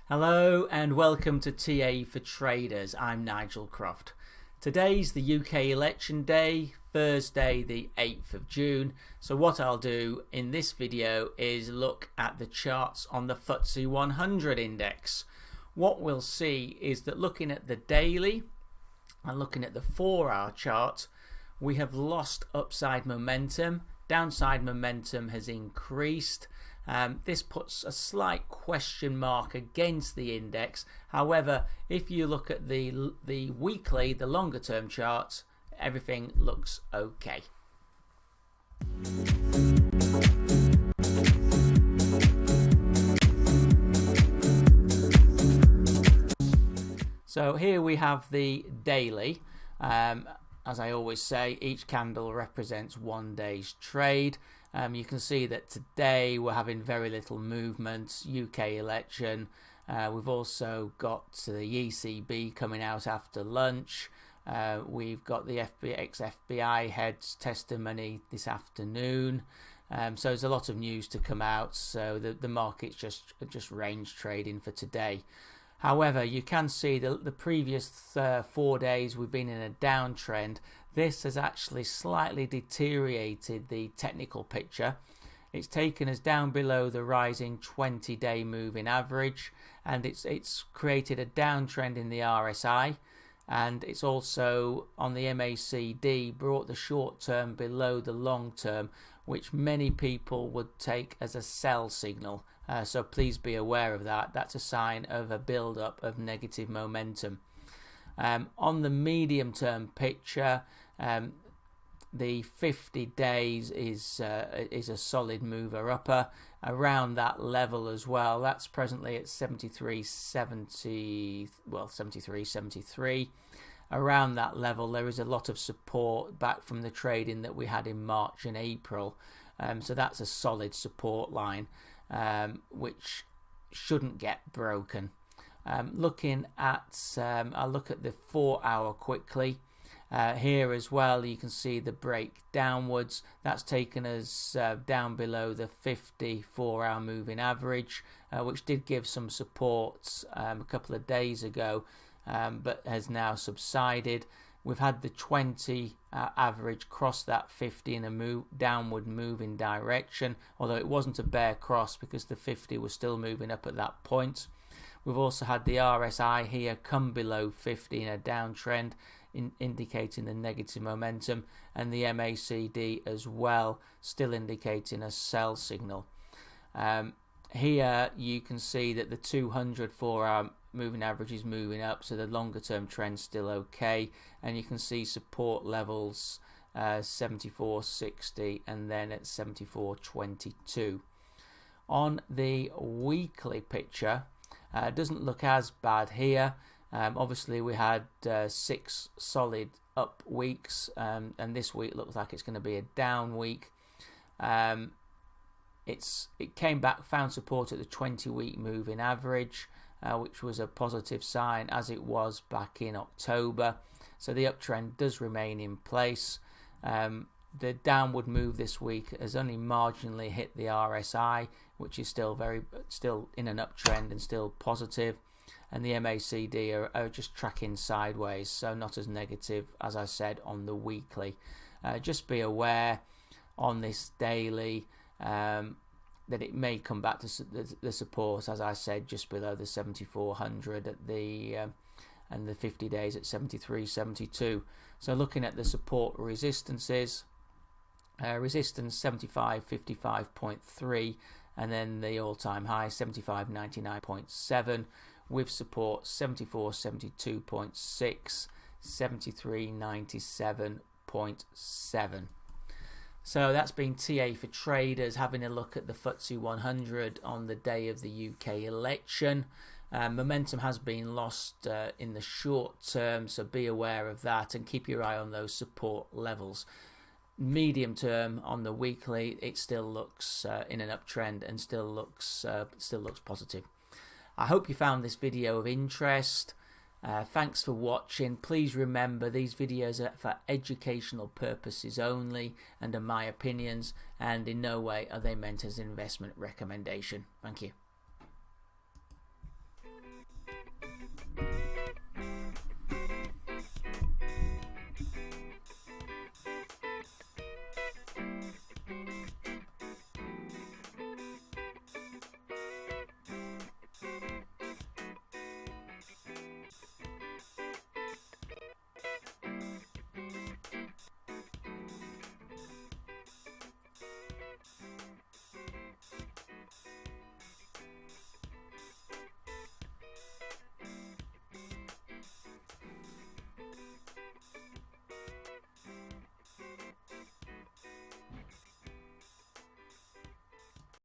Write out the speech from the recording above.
Hello and welcome to TA for Traders. I'm Nigel Croft. Today's the UK election day, Thursday the 8th of June. So what I'll do in this video is look at the charts on the FTSE-100 index. What we'll see is that looking at the daily and looking at the 4-hour chart, we have lost upside momentum. Downside momentum has increased. This puts a slight question mark against the index. However, if you look at the weekly, the longer term charts, everything looks okay. So here we have the daily. As I always say, each candle represents one day's trade. You can see that today we're having very little movement. UK election. We've also got the ECB coming out after lunch. We've got the ex-FBI head's testimony this afternoon. So there's a lot of news to come out. So the market's just range trading for today. However, you can see the previous 4 days we've been in a downtrend. This has actually slightly deteriorated the technical picture. It's taken us down below the rising 20-day moving average, and it's created a downtrend in the RSI, and it's also on the MACD brought the short term below the long term, which many people would take as a sell signal. So please be aware of that. That's a sign of a build-up of negative momentum. On the medium-term picture, the 50 days is a solid mover upper around that level as well. That's presently at 73.73. Around that level, there is a lot of support back from the trading that we had in March and April. So that's a solid support line, which shouldn't get broken. Looking at, I'll look at the 4-hour quickly. Here as well, you can see the break downwards. That's taken us down below the 54-hour moving average, which did give some support a couple of days ago, but has now subsided. We've had the 20 average cross that 50 in a downward moving direction, although it wasn't a bear cross because the 50 was still moving up at that point. We've also had the RSI here come below 50 in a downtrend, indicating the negative momentum, and the MACD as well, still indicating a sell signal. Here you can see that the 200 4-hour moving average is moving up, so the longer term trend's still okay, and you can see support levels 74.60 and then at 74.22. On the weekly picture, it doesn't look as bad here. Obviously we had 6 solid up weeks, and this week looks like it's going to be a down week. It came back, found support at the 20-week moving average, which was a positive sign, as it was back in October. So the uptrend does remain in place. The downward move this week has only marginally hit the RSI, which is still in an uptrend and still positive, and the MACD are just tracking sideways, so not as negative as I said on the weekly. Just be aware on this daily that it may come back to the support, as I said, just below the 7400 at the and the 50 days at 73.72. So looking at the support resistances, resistance 75.55.3, and then the all-time high 75.99.7, with support 74.72.6, 73.97.7. So that's been TA for Traders, having a look at the FTSE-100 on the day of the UK election. Momentum has been lost in the short term, so be aware of that and keep your eye on those support levels. Medium term on the weekly, it still looks in an uptrend and still looks positive. I hope you found this video of interest. Thanks for watching. Please remember, these videos are for educational purposes only and are my opinions, and in no way are they meant as an investment recommendation. Thank you.